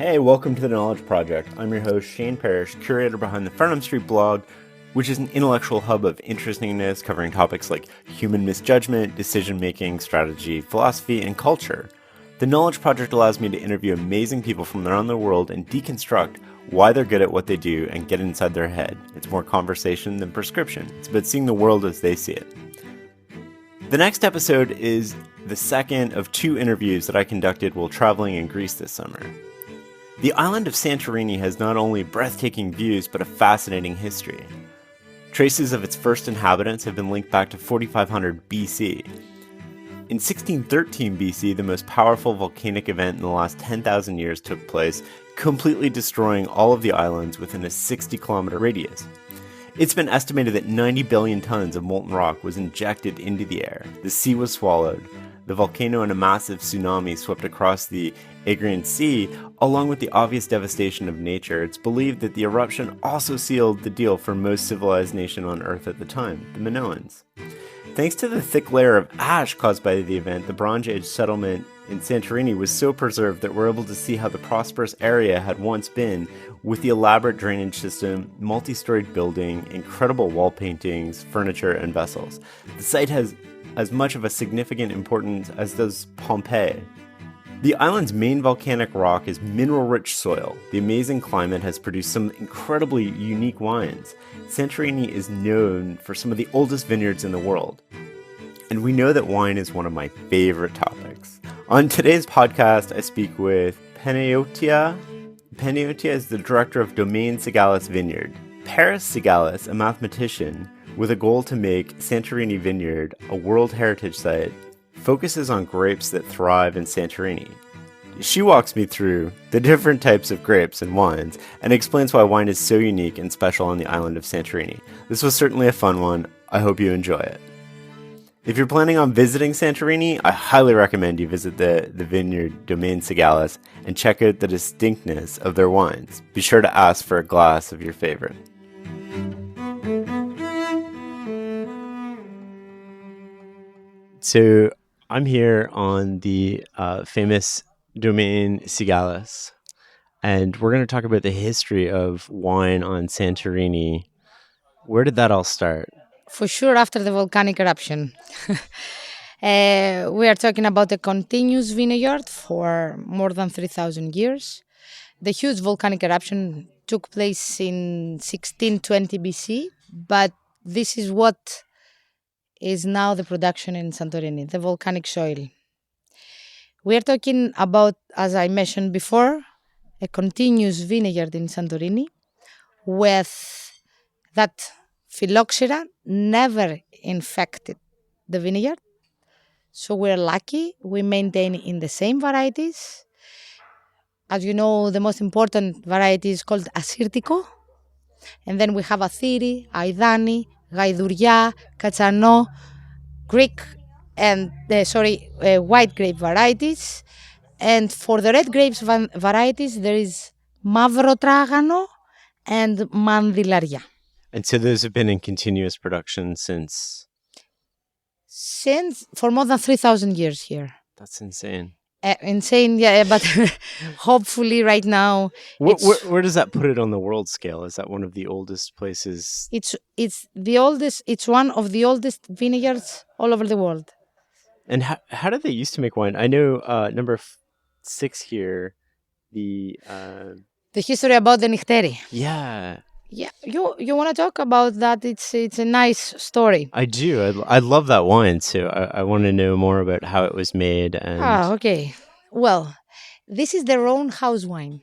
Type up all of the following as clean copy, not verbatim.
Hey, welcome to the Knowledge Project. I'm your host, Shane Parrish, curator behind the Farnham Street blog, which is an intellectual hub of interestingness covering topics like human misjudgment, decision-making, strategy, philosophy, and culture. The Knowledge Project allows me to interview amazing people from around the world and deconstruct why they're good at what they do and get inside their head. It's more conversation than prescription. It's about seeing the world as they see it. The next episode is the second of two interviews that I conducted while traveling in Greece this summer. The island of Santorini has not only breathtaking views, but a fascinating history. Traces of its first inhabitants have been linked back to 4500 BC. In 1613 BC, the most powerful volcanic event in the last 10,000 years took place, completely destroying all of the islands within a 60-kilometer radius. It's been estimated that 90 billion tons of molten rock was injected into the air. The sea was swallowed. The volcano and a massive tsunami swept across the Aegean Sea, along with the obvious devastation of nature. It's believed that the eruption also sealed the deal for most civilized nation on Earth at the time, the Minoans. Thanks to the thick layer of ash caused by the event, the Bronze Age settlement in Santorini was so preserved that we're able to see how the prosperous area had once been, with the elaborate drainage system, multi-storied building, incredible wall paintings, furniture, and vessels. The site has as much of a significant importance as does Pompeii. The island's main volcanic rock is mineral-rich soil. The amazing climate has produced some incredibly unique wines. Santorini is known for some of the oldest vineyards in the world. And we know that wine is one of my favorite topics. On today's podcast, I speak with Panayiota. Panayiota is the director of Domaine Sigalas Vineyard. Paris Sigalas, a mathematician with a goal to make Santorini Vineyard a World Heritage Site, focuses on grapes that thrive in Santorini. She walks me through the different types of grapes and wines and explains why wine is so unique and special on the island of Santorini. This was certainly a fun one. I hope you enjoy it. If you're planning on visiting Santorini, I highly recommend you visit the vineyard Domaine Sigalas and check out the distinctness of their wines. Be sure to ask for a glass of your favorite. So I'm here on the famous Domaine Sigalas, and we're going to talk about the history of wine on Santorini. Where did that all start? For sure, after the volcanic eruption. We are talking about a continuous vineyard for more than 3,000 years. The huge volcanic eruption took place in 1620 BC, but this is what is now the production in Santorini, the volcanic soil. We are talking about, as I mentioned before, a continuous vineyard in Santorini with that phylloxera never infected the vineyard. So we're lucky we maintain in the same varieties. As you know, the most important variety is called Assyrtiko. And then we have Athiri, Aidani, Katsano, Greek and white grape varieties. And for the red grapes varieties, there is Mavro Tragano and Mandilaria. And so those have been in continuous production since for more than 3,000 years here. That's insane. Insane, yeah, but hopefully right now. Where does that put it on the world scale? Is that one of the oldest places? It's the oldest. It's one of the oldest vineyards all over the world. And how did they used to make wine? I know number 6 here, the history about the Akrotiri. Yeah. Yeah, you want to talk about that? It's a nice story. I do. I love that wine, so I want to know more about how it was made. And okay. Well, this is their own house wine.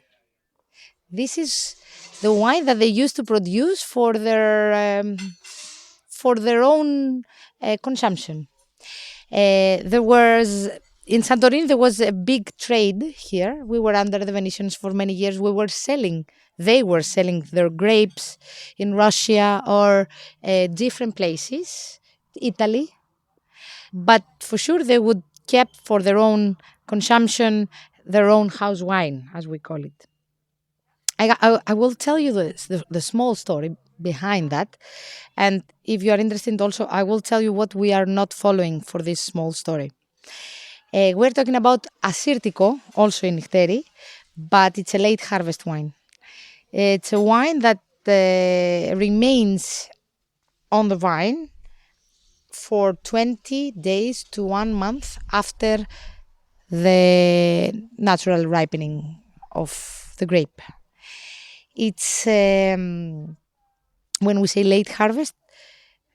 This is the wine that they used to produce for their own consumption. In Santorini, there was a big trade here. We were under the Venetians for many years. They were selling their grapes in Russia or different places, Italy. But for sure, they would keep for their own consumption, their own house wine, as we call it. I will tell you the small story behind that. And if you are interested also, I will tell you what we are not following for this small story. We're talking about Assyrtiko, also in Akteri, but it's a late harvest wine. It's a wine that remains on the vine for 20 days to 1 month after the natural ripening of the grape. It's when we say late harvest,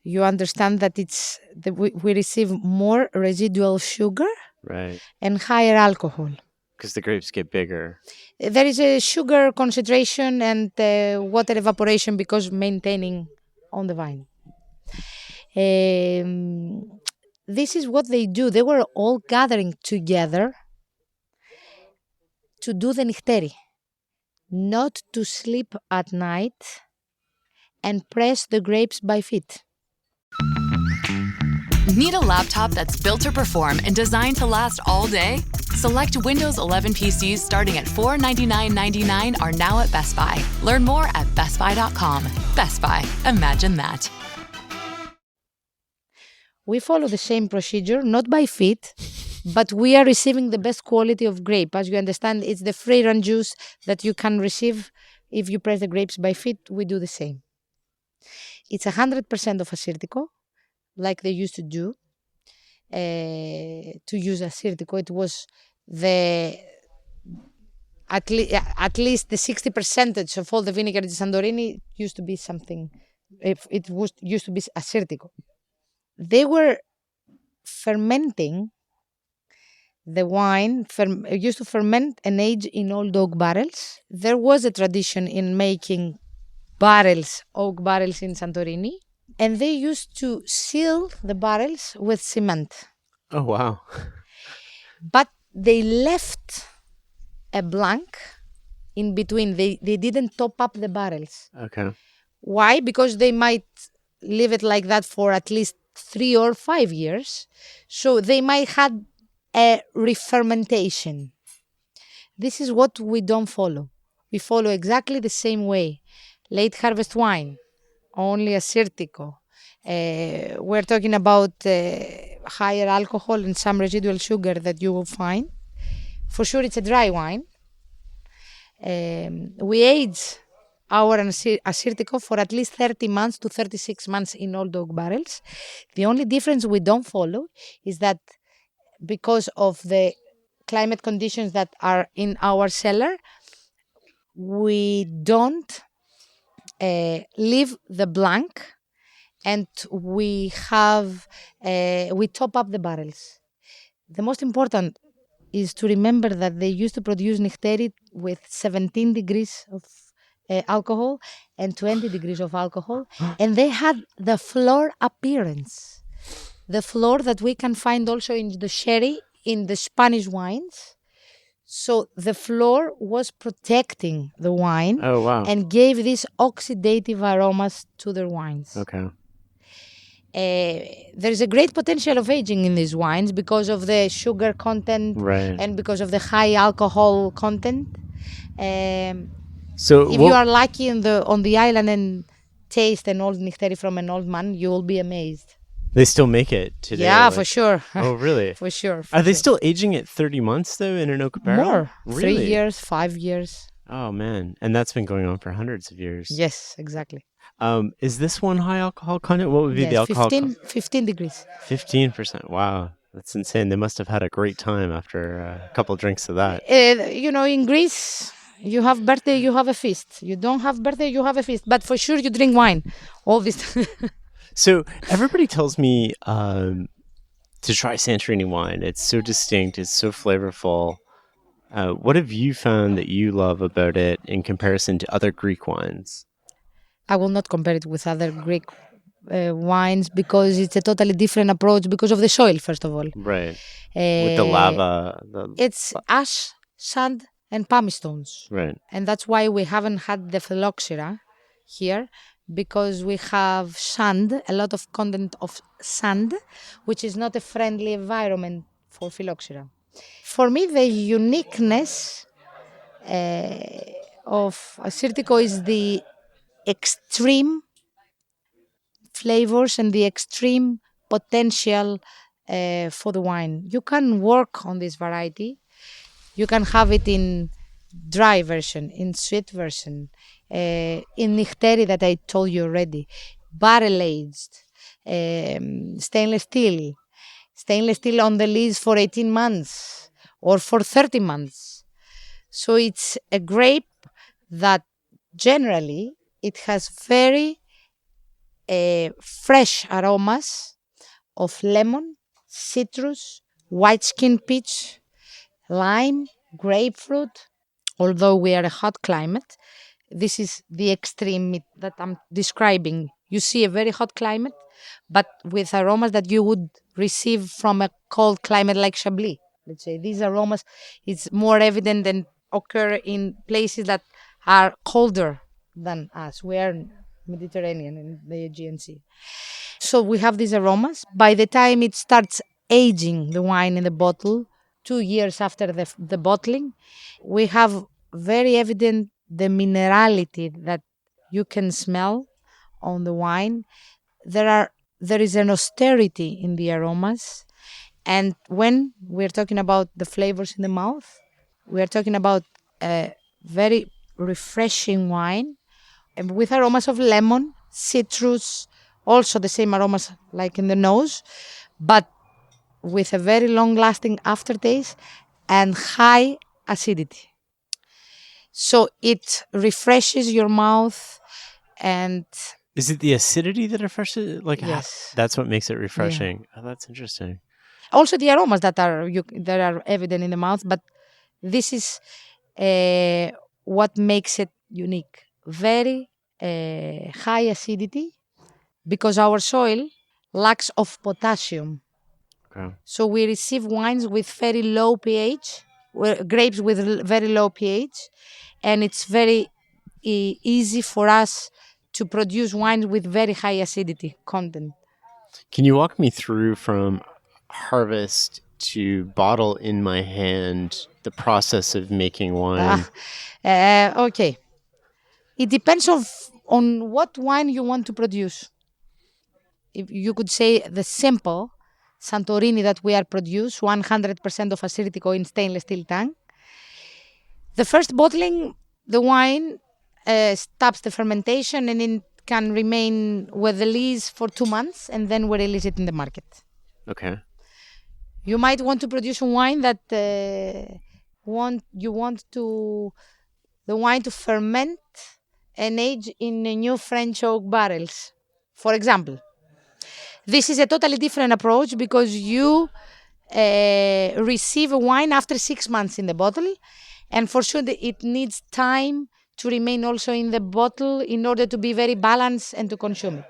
you understand that we receive more residual sugar Right. and higher alcohol. Because the grapes get bigger. There is a sugar concentration and water evaporation because maintaining on the vine. This is what they do. They were all gathering together to do the nichteri, not to sleep at night and press the grapes by feet. Need a laptop that's built to perform and designed to last all day? Select Windows 11 PCs starting at $499.99 are now at Best Buy. Learn more at bestbuy.com. Best Buy. Imagine that. We follow the same procedure, not by feet, but we are receiving the best quality of grape. As you understand, it's the free run juice that you can receive if you press the grapes by feet. We do the same. It's 100% of Assyrtiko, like they used to do. To use Assyrtiko, it was at least the 60% of all the vineyards in Santorini used to be something. Used to be Assyrtiko. They were fermenting the wine, used to ferment and age in old oak barrels. There was a tradition in making oak barrels in Santorini, and they used to seal the barrels with cement. Oh, wow. But they left a blank in between. They didn't top up the barrels. Okay. Why? Because they might leave it like that for at least 3 or 5 years. So they might have a re-fermentation. This is what we don't follow. We follow exactly the same way. Late harvest wine, only Assyrtiko. We're talking about higher alcohol and some residual sugar that you will find. For sure, it's a dry wine. We age our Assyrtiko for at least 30 months to 36 months in old oak barrels. The only difference we don't follow is that because of the climate conditions that are in our cellar, we don't leave the blank, and we top up the barrels. The most important is to remember that they used to produce nichteri with 17 degrees of alcohol and 20 degrees of alcohol, and they had the floor appearance. The floor that we can find also in the sherry, in the Spanish wines. So the floor was protecting the wine. Oh, wow. And gave these oxidative aromas to their wines. Okay. There's a great potential of aging in these wines because of the sugar content, right, and because of the high alcohol content. So if you are lucky on the island and taste an old nichteri from an old man, you will be amazed. They still make it today? Yeah, for sure. Oh, really? For sure. Are they still aging at 30 months, though, in an oak barrel? More. Really? 3 years, 5 years. Oh, man. And that's been going on for hundreds of years. Yes, exactly. Is this one high alcohol content? What would be the alcohol? 15 degrees. 15%. Wow. That's insane. They must have had a great time after a couple drinks of that. In Greece, you have birthday, you have a feast. You don't have birthday, you have a feast. But for sure, you drink wine. All this. So everybody tells me to try Santorini wine. It's so distinct. It's so flavorful. What have you found that you love about it in comparison to other Greek wines? I will not compare it with other Greek wines because it's a totally different approach because of the soil, first of all. Right. With the lava. It's ash, sand, and pumice stones. Right. And that's why we haven't had the phylloxera here, because we have sand, a lot of content of sand, which is not a friendly environment for phylloxera. For me, the uniqueness of Assyrtiko is the extreme flavors and the extreme potential for the wine. You can work on this variety. You can have it in dry version, in sweet version, in Akrotiri that I told you already, barrel aged, stainless steel on the lees for 18 months or for 30 months. So it's a grape that generally it has very fresh aromas of lemon, citrus, white skin peach, lime, grapefruit. Although we are a hot climate, this is the extreme that I'm describing. You see a very hot climate, but with aromas that you would receive from a cold climate like Chablis. Let's say these aromas is more evident and occur in places that are colder than us. We are Mediterranean in the Aegean Sea. So we have these aromas. By the time it starts aging the wine in the bottle, 2 years after the bottling, we have very evident the minerality that you can smell on the wine. There is an austerity in the aromas. And when we're talking about the flavors in the mouth, we're talking about a very refreshing wine with aromas of lemon, citrus, also the same aromas like in the nose, but with a very long-lasting aftertaste and high acidity. So it refreshes your mouth and... Is it the acidity that refreshes it? Yes. That's what makes it refreshing. Yeah. Oh, that's interesting. Also the aromas that are evident in the mouth, but this is what makes it unique. Very high acidity because our soil lacks of potassium. Okay. So we receive wines with very low pH, grapes with very low pH, and it's very easy for us to produce wines with very high acidity content. Can you walk me through from harvest to bottle in my hand, the process of making wine? Okay. It depends on what wine you want to produce. If you could say the simple Santorini that we are produce 100% of Assyrtiko in stainless steel tank. The first bottling, the wine stops the fermentation and it can remain with the lees for 2 months and then we release it in the market. Okay. You might want to produce a wine that you want the wine to ferment and age in new French oak barrels, for example. This is a totally different approach because you receive a wine after 6 months in the bottle, and for sure it needs time to remain also in the bottle in order to be very balanced and to consume it.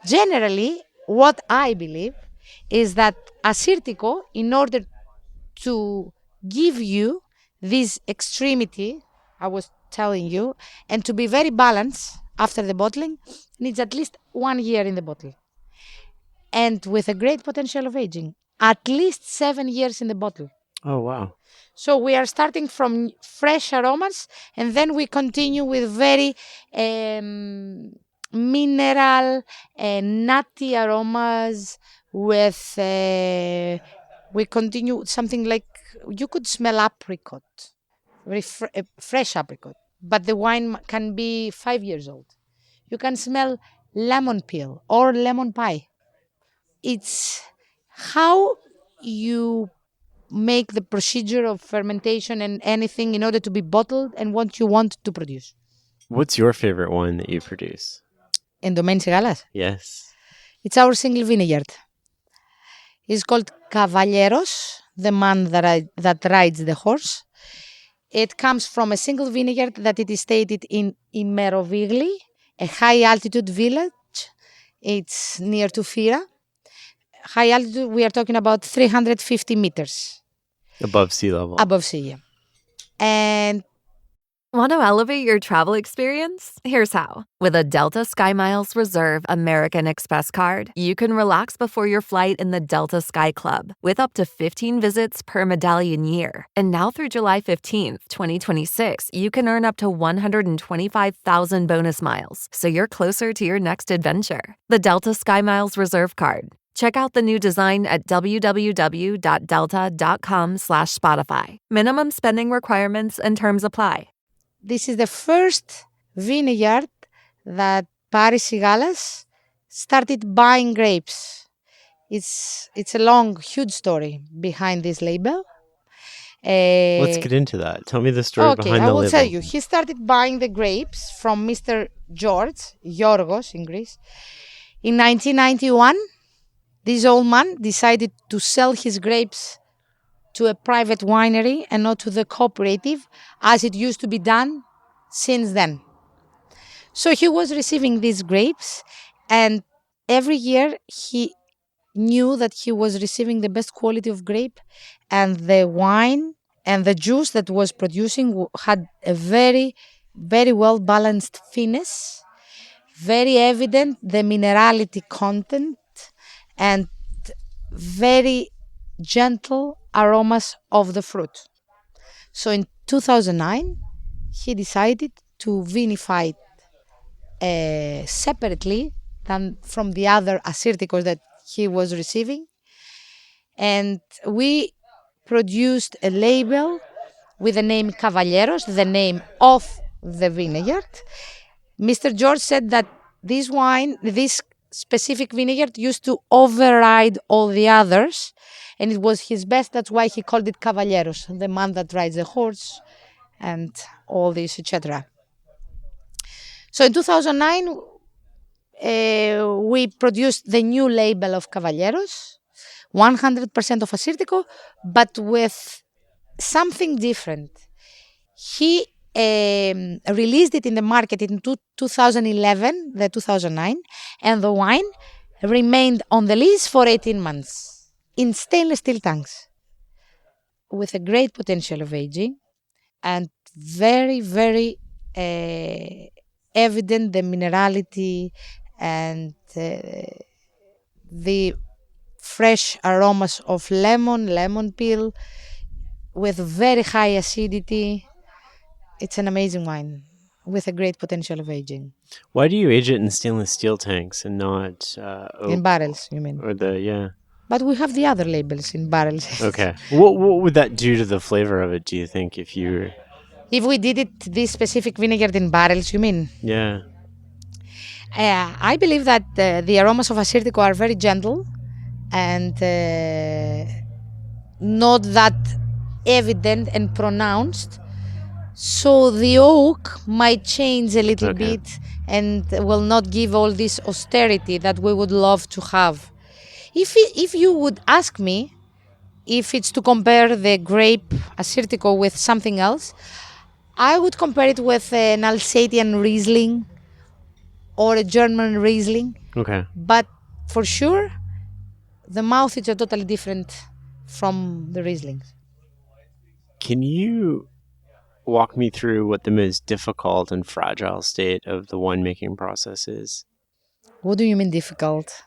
Generally, what I believe is that Assyrtiko, in order to give you this extremity I was telling you, and to be very balanced after the bottling, needs at least 1 year in the bottle. And with a great potential of aging, at least 7 years in the bottle. Oh, wow. So we are starting from fresh aromas, and then we continue with very mineral and nutty aromas. With we continue something like you could smell apricot, very fresh apricot, but the wine can be 5 years old. You can smell lemon peel or lemon pie. It's how you make the procedure of fermentation and anything in order to be bottled and what you want to produce. What's your favorite wine that you produce? In Domaine Sigalas? Yes. It's our single vineyard. It's called Cavalieros, the man that rides the horse. It comes from a single vineyard that it is stated in Imerovigli, a high-altitude village. It's near to Fira. High altitude, we are talking about 350 meters. Above sea level. Above sea, yeah. And want to elevate your travel experience? Here's how. With a Delta SkyMiles Reserve American Express card, you can relax before your flight in the Delta Sky Club with up to 15 visits per medallion year. And now through July 15th, 2026, you can earn up to 125,000 bonus miles, so you're closer to your next adventure. The Delta SkyMiles Reserve card. Check out the new design at www.delta.com/Spotify. Minimum spending requirements and terms apply. This is the first vineyard that Paris Sigalas started buying grapes. It's a long, huge story behind this label. Let's get into that. Tell me the story behind the I will label. tell you. He started buying the grapes from Mr. Yorgos in Greece. In 1991, this old man decided to sell his grapes to a private winery and not to the cooperative, as it used to be done since then. So he was receiving these grapes, and every year he knew that he was receiving the best quality of grape, and the wine and the juice that was producing had a very, very well balanced finesse, very evident the minerality content, and very gentle aromas of the fruit. So in 2009, he decided to vinify separately than from the other Assyrtikos that he was receiving. And we produced a label with the name Cavalieros, the name of the vineyard. Mr. George said that this specific vineyard used to override all the others, and it was his best. That's why he called it Cavalieros, the man that rides the horse and all this, etc. So in 2009, we produced the new label of Cavalieros, 100% of Assyrtiko, but with something different. He released it in the market in 2011, the 2009, and the wine remained on the lease for 18 months in stainless steel tanks with a great potential of aging and very, very evident the minerality and the fresh aromas of lemon peel with very high acidity. It's an amazing wine with a great potential of aging. Why do you age it in stainless steel tanks and not oak? In barrels, you mean? But we have the other labels in barrels. Okay. What would that do to the flavor of it, do you think, if we did it, this specific vineyard in barrels, you mean? Yeah. I believe that the aromas of Assyrtiko are very gentle and not that evident and pronounced. So the oak might change a little bit and will not give all this austerity that we would love to have. If you would ask me if it's to compare the grape Assyrtiko with something else, I would compare it with an Alsatian Riesling or a German Riesling. Okay. But for sure, the mouth is totally different from the Rieslings. Can you walk me through what the most difficult and fragile state of the winemaking process is? What do you mean difficult?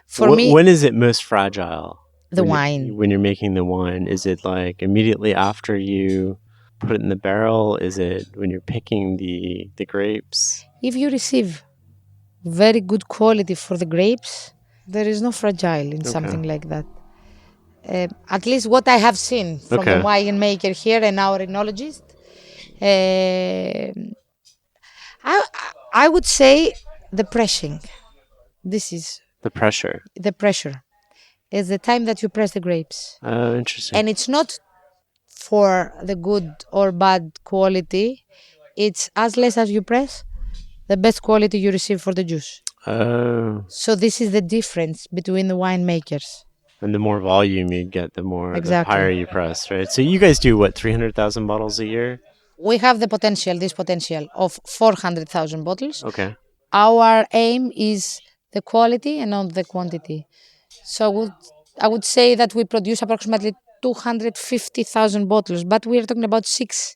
For me, when is it most fragile? Wine. When you're making the wine, is it like immediately after you put it in the barrel? Is it when you're picking the grapes? If you receive very good quality for the grapes, there is no fragile in something like that. At least what I have seen from the wine maker here and our enologist. I would say the pressing. This is the pressure. The pressure is the time that you press the grapes. Oh, interesting. And it's not for the good or bad quality. It's as less as you press, the best quality you receive for the juice. Oh. So this is the difference between the winemakers. And the more volume you get, the higher you press, right? So you guys do what, 300,000 bottles a year? We have this potential of 400,000 bottles. Okay. Our aim is the quality and not the quantity. So I would say that we produce approximately 250,000 bottles, but we are talking about six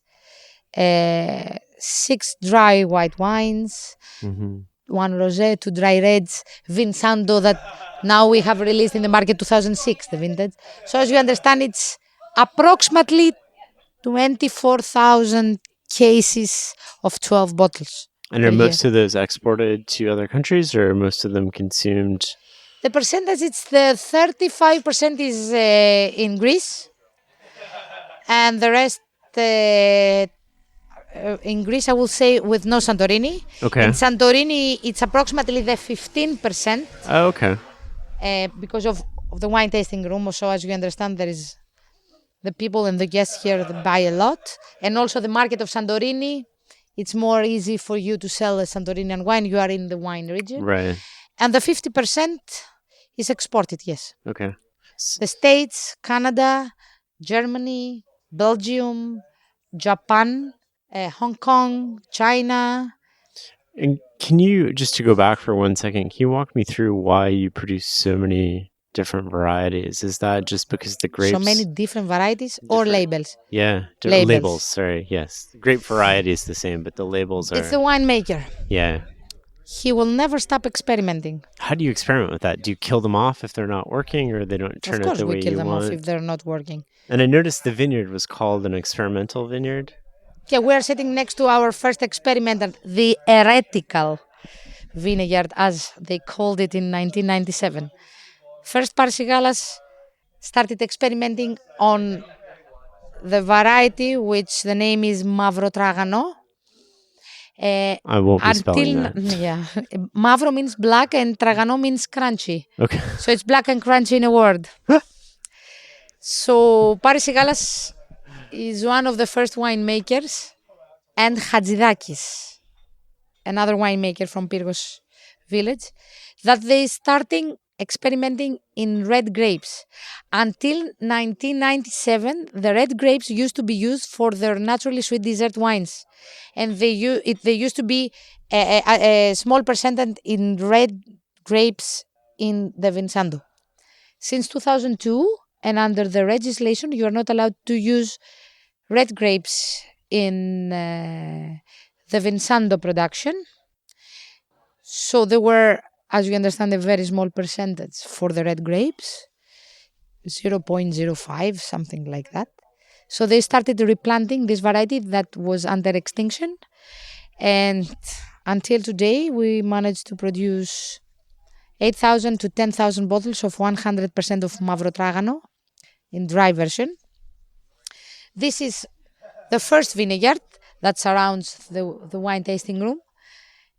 dry white wines, one rosé, 2 dry reds, Vinsando that now we have released in the market 2006, the vintage. So as you understand, it's approximately 24,000 cases of 12 bottles. And are most of those exported to other countries, or are most of them consumed The percentage, it's the 35% is in Greece, and the rest in Greece, I will say, with no Santorini. Okay. In Santorini, it's approximately the 15%. Oh, okay. Because of the wine tasting room. So as you understand, there is the people and the guests here that buy a lot. And also the market of Santorini, it's more easy for you to sell a Santorinian wine. You are in the wine region. Right. And the 50% is exported, yes. Okay. The States, Canada, Germany, Belgium, Japan, Hong Kong, China. And can you, just to go back for 1 second, can you walk me through why you produce so many different varieties? Is that just because the grapes... So many different varieties or labels? Yeah, labels. Sorry, yes. The grape variety is the same, but the labels are... It's the winemaker. Yeah. He will never stop experimenting. How do you experiment with that? Do you kill them off if they're not working, or they don't turn out the way you want? Of course we kill them off if they're not working. And I noticed the vineyard was called an experimental vineyard. Yeah, we are sitting next to our first experiment, the heretical vineyard, as they called it in 1997. First, Sigalas started experimenting on the variety, which the name is Mavrotragano. I won't be spelling that. Yeah, Mavro means black and Tragano means crunchy. Okay. So it's black and crunchy in a word. So Sigalas is one of the first winemakers, and Hadjidakis, another winemaker from Pyrgos village, that they starting experimenting in red grapes. Until 1997, the red grapes used to be used for their naturally sweet dessert wines, and they used to be a small percentage in red grapes in the Vinsando. Since 2002, and under the legislation, you are not allowed to use red grapes in the Vinsando production. So there were, as you understand, a very small percentage for the red grapes, 0.05, something like that. So they started replanting this variety that was under extinction. And until today, we managed to produce 8,000 to 10,000 bottles of 100% of Mavrotragano in dry version. This is the first vineyard that surrounds the wine tasting room.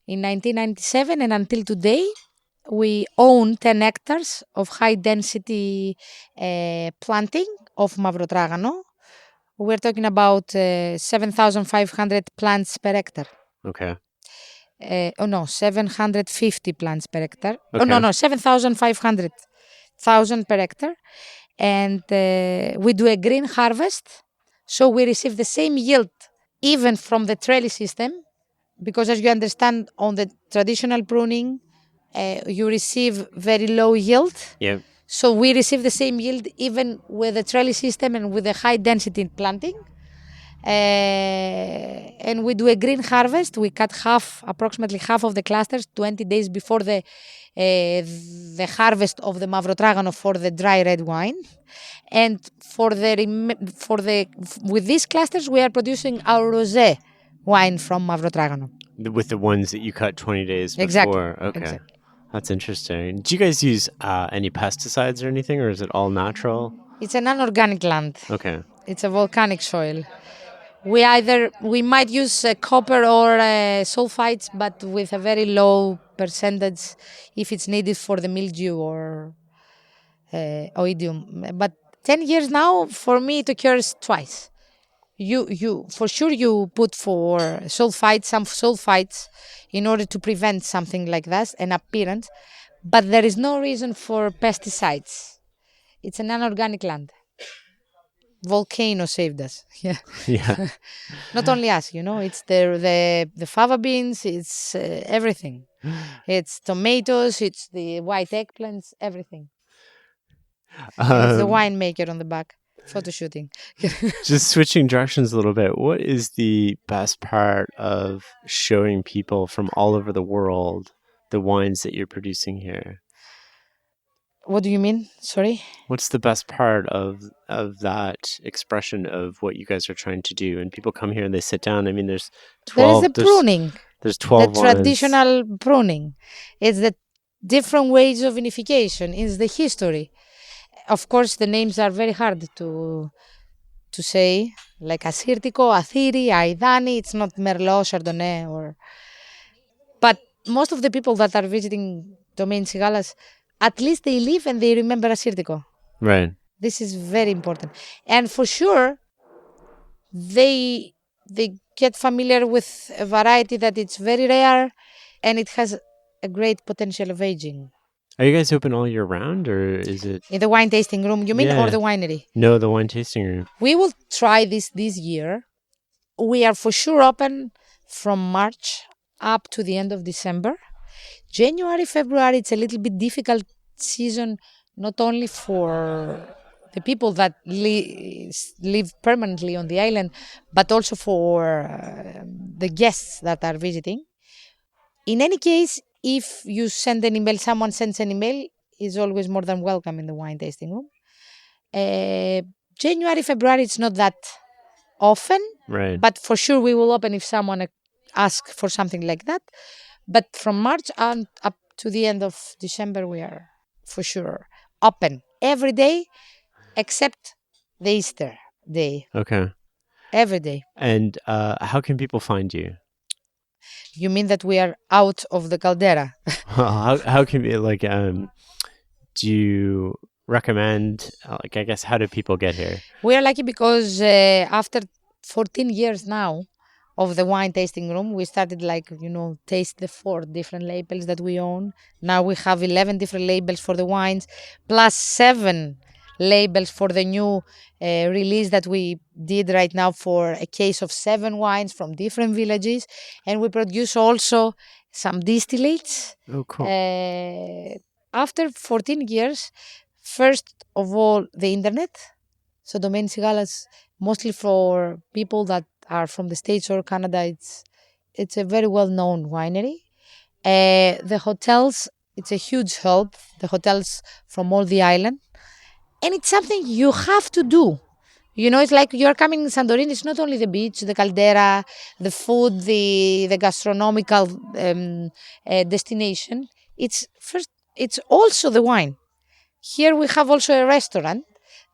In 1997 and until today, we own 10 hectares of high-density planting of Mavrotragano. We're talking about 7,500 plants per hectare. Okay. 750 plants per hectare. Okay. 7,500 per hectare. And we do a green harvest, so we receive the same yield even from the trellis system, because as you understand, on the traditional pruning, you receive very low yield. Yeah. So we receive the same yield even with the trellis system and with the high density planting. And we do a green harvest. We cut approximately half of the clusters 20 days before the harvest of the Mavrotragano for the dry red wine. And with these clusters, we are producing our rosé wine from Mavrotragano. With the ones that you cut 20 days before. Exactly. Okay. Exactly. That's interesting. Do you guys use any pesticides or anything, or is it all natural? It's an anorganic land. Okay. It's a volcanic soil. We might use copper or sulfites, but with a very low percentage if it's needed for the mildew or oidium. But 10 years now, for me, it occurs twice. You for sure you put for some sulfites in order to prevent something like that, an appearance, but there is no reason for pesticides. It's an anorganic land. Volcano saved us. Yeah. Yeah. Not only us, it's the fava beans, it's everything. It's tomatoes, it's the white eggplants, everything. It's the winemaker on the back. Photo shooting. Just switching directions a little bit, what is the best part of showing people from all over the world the wines that you're producing here? What do you mean? Sorry? What's the best part of that expression of what you guys are trying to do? And people come here and they sit down. I mean, there's 12. There is the pruning. There's 12 the wines. Traditional pruning. It's the different ways of vinification. It's the history. Of course, the names are very hard to say, like Assyrtiko, Athiri, Aidani. It's not Merlot, Chardonnay, or. But most of the people that are visiting Domaine Sigalas, at least they live and they remember Assyrtiko. Right. This is very important, and for sure, they get familiar with a variety that it's very rare, and it has a great potential of aging. Are you guys open all year round, or is it? In the wine tasting room, you mean, Yeah. or the winery? No, the wine tasting room. We will try this year. We are for sure open from March up to the end of December. January, February, it's a little bit difficult season, not only for the people that live permanently on the island, but also for the guests that are visiting. In any case, if you send an email, someone sends an email, is always more than welcome in the wine tasting room. January, February, it's not that often, Right. but for sure we will open if someone asks for something like that. But from March on up to the end of December, we are for sure open every day except the Easter day. Okay. Every day. And how can people find you? You mean that we are out of the caldera? How can you, like, do you recommend, like, I guess, how do people get here? We are lucky because after 14 years now of the wine tasting room, we started, like, taste the 4 different labels that we own. Now we have 11 different labels for the wines, plus 7 labels for the new release that we did right now for a case of 7 wines from different villages. And we produce also some distillates. Oh, cool. After 14 years, first of all, the internet. So Domaine Sigalas, mostly for people that are from the States or Canada, it's a very well-known winery. The hotels, it's a huge help, the hotels from all the island. And it's something you have to do. It's like you're coming in Santorini, it's not only the beach, the caldera, the food, the gastronomical destination. It's also the wine. Here we have also a restaurant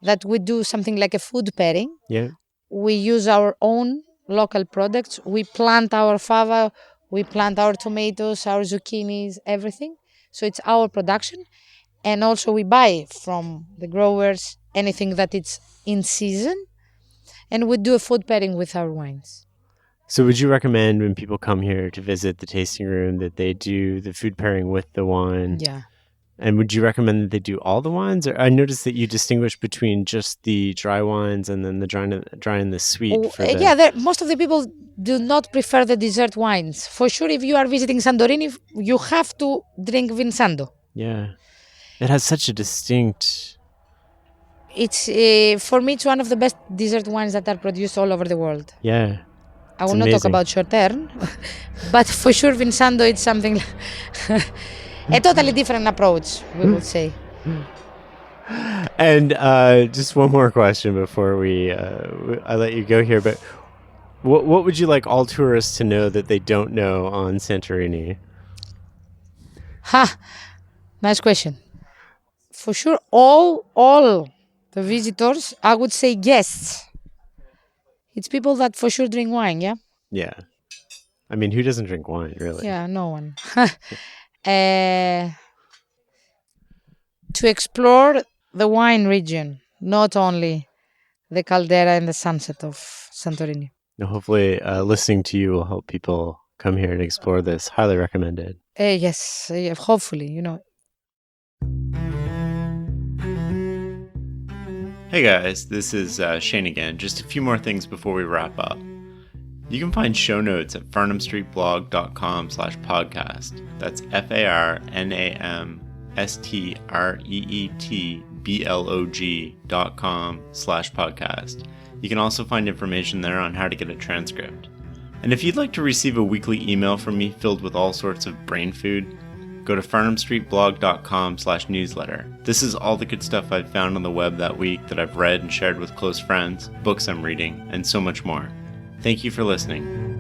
that we do something like a food pairing. Yeah. We use our own local products. We plant our fava, we plant our tomatoes, our zucchinis, everything. So it's our production. And also we buy from the growers anything that it's in season. And we do a food pairing with our wines. So would you recommend when people come here to visit the tasting room that they do the food pairing with the wine? Yeah. And would you recommend that they do all the wines? Or I noticed that you distinguish between just the dry wines and then the dry and the sweet. Most of the people do not prefer the dessert wines. For sure, if you are visiting Santorini, you have to drink Vinsando. Yeah. It has such a distinct... It's for me, it's one of the best dessert wines that are produced all over the world. Yeah. I will not talk about Sauterne, but for sure Vinsando, it's something... a totally different approach, we would say. And just one more question before I let you go here. But what would you like all tourists to know that they don't know on Santorini? Nice question. For sure, all the visitors, I would say guests. It's people that for sure drink wine, yeah? Yeah. I mean, who doesn't drink wine, really? Yeah, no one. To explore the wine region, not only the caldera and the sunset of Santorini. Now, hopefully, listening to you will help people come here and explore this. Highly recommended. Yes, hopefully, Hey guys, this is Shane again. Just a few more things before we wrap up. You can find show notes at farnhamstreetblog.com/podcast. That's FARNAMSTREETBLOG.com/podcast. You can also find information there on how to get a transcript. And if you'd like to receive a weekly email from me filled with all sorts of brain food, go to farnhamstreetblog.com/newsletter. This is all the good stuff I've found on the web that week that I've read and shared with close friends, books I'm reading, and so much more. Thank you for listening.